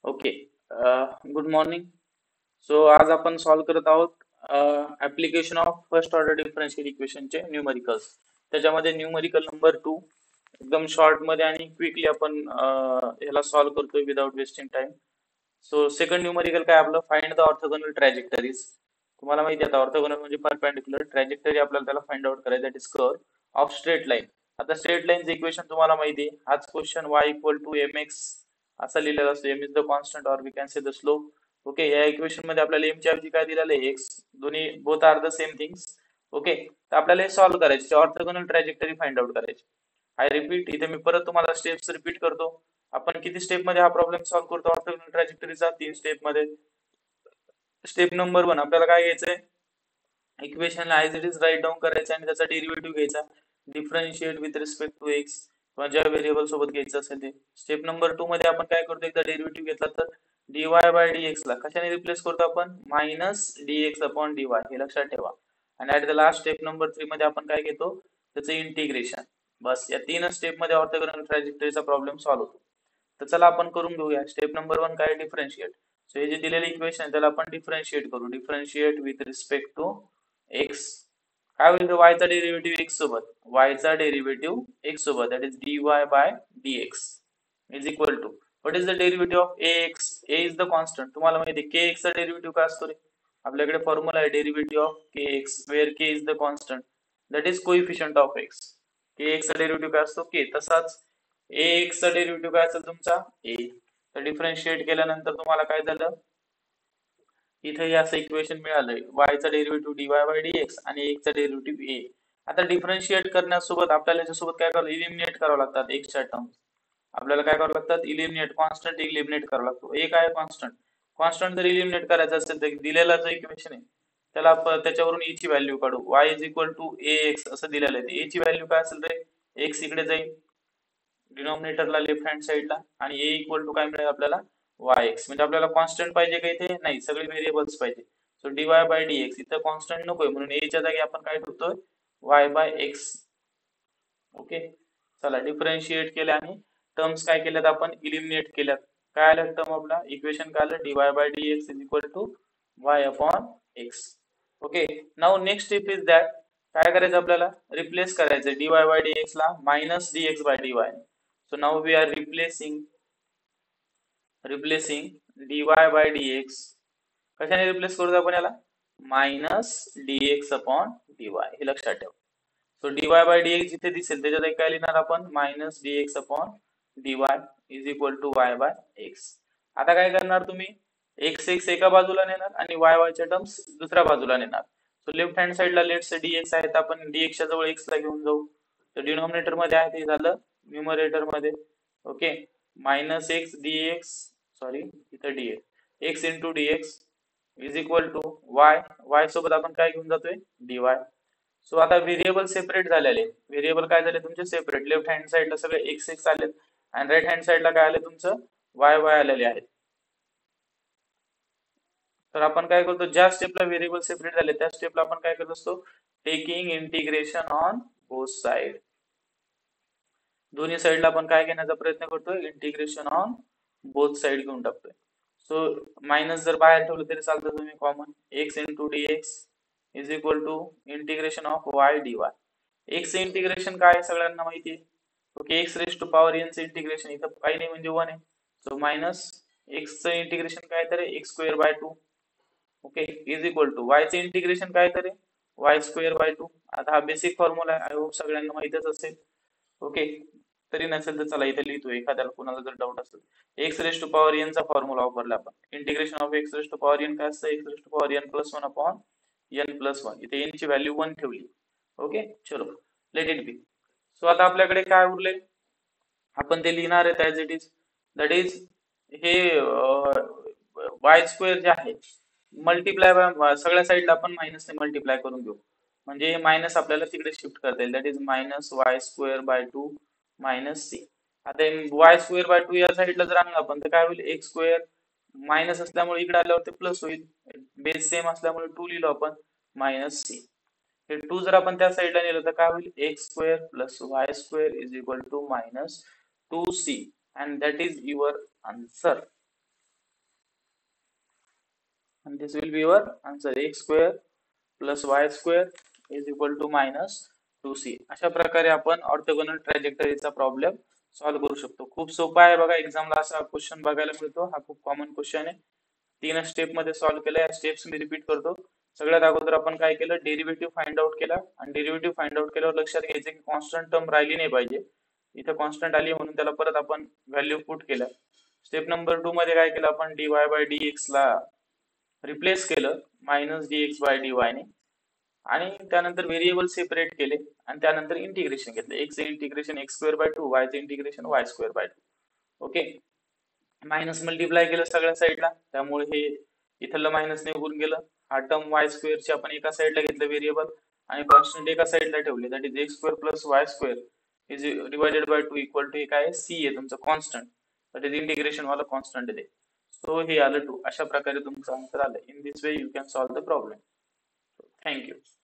Okay. Good morning. So आज आपण solve करत आहोत application of first order differential इक्वेशनचे न्यूमरिकल्स. त्याच्यामध्ये न्यूमरिकल नंबर 2 एकदम शॉर्ट मध्ये आणि क्विकली आपण ह्याला सॉल्व करतोय without wasting time. So second numerical काय आपलं फाइंड द ऑर्थोगोनल ट्रॅजेक्टरीज. तुम्हाला माहिती आहे आता ऑर्थोगोनल म्हणजे परपेंडिक्युलर ट्रॅजेक्टरी आपल्याला त्याला फाइंड आउट करायचं that is curve of straight line. आता स्ट्रेट लाईनचं इक्वेशन तुम्हाला माहिती आहे, हाच question y equal to mx असा लिहिलेला असतो. m is the constant or we can say the slope. Okay, या इक्वेशन मध्ये आपल्याला m ची ऐवजी काय दिलेलं आहे x. दोन्ही both are the same things. Okay, तर आपल्याला हे सॉल्व्ह करायचे, ऑर्थोगोनल ट्रॅजेक्टरी फाइंड आउट करायची. आय रिपीट, इथे मी परत तुम्हाला स्टेप्स रिपीट करतो. आपण किती स्टेप मध्ये हा प्रॉब्लेम सॉल्व्ह करतो ऑर्थोगोनल ट्रॅजेक्टरीचा? 3 स्टेप मध्ये. स्टेप नंबर 1 आपल्याला काय घ्यायचंय, equation as it is write down करायचं आणि त्याचा डेरिव्हेटिव्ह घ्यायचा, differentiate with respect to x किंवा ज्या व्हेरिएबल सोबत घ्यायचं असेल ते. स्टेप नंबर 2 मध्ये आपण काय करतो, एकदा डेरिव्हेटिव्ह घेतला तर dy बाय dx ला कशाने रिप्लेस करतो आपण, मायनस dx अपॉन dy, हे लक्षात ठेवा. आणि at the last step number 3 मध्ये आपण काय घेतो, त्याचं इंटिग्रेशन. बस या 3 स्टेप मध्ये ऑर्थोगोनल ट्रॅजेक्टरीचा प्रॉब्लेम सॉल्व्ह होतो. तर चला आपण करून घेऊया. स्टेप नंबर 1 काय, डिफरन्शिएट. सो हे जे दिलेले इक्वेशन आहे त्याला आपण डिफरन्शिएट करू. Differentiate with respect to x. काय होईल, y चा डेरिव्हेटिव्ह x सोबत, y चा डेरिव्हेटिव्ह x सोबत, that is dy by dx is equal to what is the derivative of ax. a is the constant. तुम्हाला माहिती आहे kx चा डेरिव्हेटिव्ह काय असतो रे, आपल्याकडे फॉर्म्युला आहे derivative of kx where k is the constant that is coefficient of x. kx चा derivative काय असतो k. तसाच ax चा डेरिव्हेटिव्ह काय असेल तुमचा a. तर डिफरन्शिएट केल्यानंतर तुम्हाला काय झालं, इथे असं इक्वेशन मिळालंय, y चा डेरिव्हेटिव्ह dy बाय dx आणि x चा डेरिव्हेटिव्ह a. आता डिफरन्शिएट करण्यासोबत आपल्याला याच्यासोबत काय करावं, इलिमिनेट करावं लागतात x च्या टर्म. आपल्याला काय करावं लागतात, इलिमिनेट, कॉन्स्टंट इलिमिनेट करावं लागतो. एक आहे कॉन्स्टंट. कॉन्स्टंट जर इलिमिनेट करायचं असेल तर दिलेला जो इक्वेशन आहे त्याला त्याच्यावरून e ची व्हॅल्यू काढू. y is equal to ax असं दिलेलं आहे. a ची व्हॅल्यू काय असेल रे, x इकडे जाईल डिनॉमिनेटरला लेफ्ट हँड साइडला, आणि a इक्वल टू काय मिळेल आपल्याला, yx. म्हणजे आपल्याला कॉन्स्टंट पाहिजे का इथे, नाही, सगळे व्हेरिएबल्स पाहिजे. सो dy बाय dx, इथं कॉन्स्टंट नकोय म्हणून a च्या जागी आपण काय करतोय, y बाय x. ओके, चला डिफरन्शिएट केल्या आणि टर्म्स काय केल्यात आपण, इलिमिनेट केल्यात. काय आलं टर्म आपला, इक्वेशन काय आलं, dy by dx is equal to y upon x. Okay, now next step is that, काय करायचं आपल्याला, रिप्लेस करायचं dy बाय dx ला minus dx by dy. So now we are replacing dy by dx. कशाने replace करू आपण याला, minus dx upon dy, हे लक्षात ठेवा. सो dy बाय dx जिथे दिसेल त्याच्यात काय लिहिणार आपण, minus dx upon dy is equal to y by x. आता काय करणार तुम्ही, x x एका बाजूला नेणार आणि y y च्या टर्म्स दुसऱ्या बाजूला नेणार. सो लेफ्ट हँड साइडला लेट्स dx आहे तर आपण dx च्या जवळ x ला घेऊन जाऊ. तर डिनॉमिनेटर मध्ये आहे ते झालं न्यूमरेटर मध्ये. Okay, minus x dx, sorry इथं dx, x into dx is equal to y सोबत आपण काय घेऊन जातोय, dy. सो आता व्हेरिएबल सेपरेट झालेले, व्हेरिएबल काय झाले तुमचे सेपरेट, लेफ्ट हँड साइडला सगळे x x आलेत आणि राईट हँड साइडला काय आले तुमचं y y आलेले आहेत. तर आपण काय करतो, ज्या स्टेपला व्हेरिएबल सेपरेट झाले त्या स्टेपला आपण काय करत असतो, taking integration on both side. दोन्ही साइडला आपण काय घेण्याचा प्रयत्न करतोय, इंटिग्रेशन ऑन बोथ साइड घेऊन टाकतोय. सो मायनस जर बाहेर ठेवलं तरी चालतं तुम्ही common, x into dx is equal to integration of y dy. x चे इंटिग्रेशन काय आहे सगळ्यांना माहिती आहे. Okay, x raise to power n चे इंटिग्रेशन इथं काही नाही म्हणजे 1 आहे. सो मायनस x चं इंटिग्रेशन काय तर x square by 2. Okay, is equal to y चे इंटिग्रेशन काय तर y स्क्वेअर बाय 2. आता हा बेसिक फॉर्म्युला आहे, आय होप सगळ्यांना माहितच असेल. ओके, तरी नसेल तर चला इथे लिहितो, एखाद्याला कोणाला जर डाऊट असेल. x raise to power n चा फॉर्म्युला वापरला आपण. Integration of x raise to power n काय असतं, x raise to power n plus 1 upon n plus 1. इथे n ची व्हॅल्यू 1 ठेवली. ओके, चलो लेट इट बी. सो आता आपल्याकडे काय उरले, आपण ते लिहिणार आहे as it is, that is हे y स्क्वेअर जे आहे मल्टिप्लाय बाय, सगळ्या साईडला आपण मायनस ने मल्टिप्लाय करून घेऊ, म्हणजे मायनस आपल्याला तिकडे शिफ्ट करता येईल. That is minus y square by 2 minus C. आता वाय स्क्वेअर बाय 2 या साईडला जर आणलं आपण तर काय होईल, एक्स स्क्वेअर मायनस असल्यामुळे इकडे आल्यावर ते प्लस होईल, बेस सेम असल्यामुळे 2 लिहिलो आपण मायनस सी. हे 2 जर आपण त्या साईडला नेलं तर काय होईल, x square plus y square is equal to minus 2c, and that is your answer. and this will be your answer. x square plus y square is equal to minus 2c. अशा प्रकारे आपण orthogonal ट्रॅजेक्टरीचा problem solve करू शकतो. खूप सोपा आहे बघा, एक्झामला असा क्वेश्चन बघायला मिळतो. हा खूप कॉमन क्वेश्चन आहे. 3 स्टेप मध्ये सॉल्व्ह केलं. या स्टेप्स मी रिपीट करतो. सगळ्यात अगोदर आपण काय केलं, डेरिव्हेटिव्ह फाइंड आउट केला, आणि डेरिव्हेटिव्ह फाइंड आउट केल्यावर लक्षात घ्यायचं की कॉन्स्टंट टर्म राहिली नाही पाहिजे. इथे कॉन्स्टंट आली म्हणून त्याला परत आपण व्हॅल्यू पुट केल्या. स्टेप नंबर 2 मध्ये काय केलं आपण, dy बाय dx ला रिप्लेस केलं मायनस dx बाय dy ने, आणि त्यानंतर व्हेरिएबल सेपरेट केले, आणि त्यानंतर इंटिग्रेशन घेतलं. x चे integration x square by 2, y चे integration y square by 2. Okay, minus multiply केलं सगळ्या साईडला, त्यामुळे हे इथलं मायनस निघून गेलं. हा टर्म y स्क्वेअर ची आपण एका साईडला घेतलं व्हेरिएबल, आणि कॉन्स्टंट एका साईडला ठेवले. That is x square plus y square is divided by 2 equal to, हे काय c आहे तुमचं कॉन्स्टंट, दॅट इज इंटिग्रेशन वाला कॉन्स्टंट आहे. सो हे आलं 2. अशा प्रकारे तुमचं आन्सर आलं. In this way you can solve the problem. Thank you.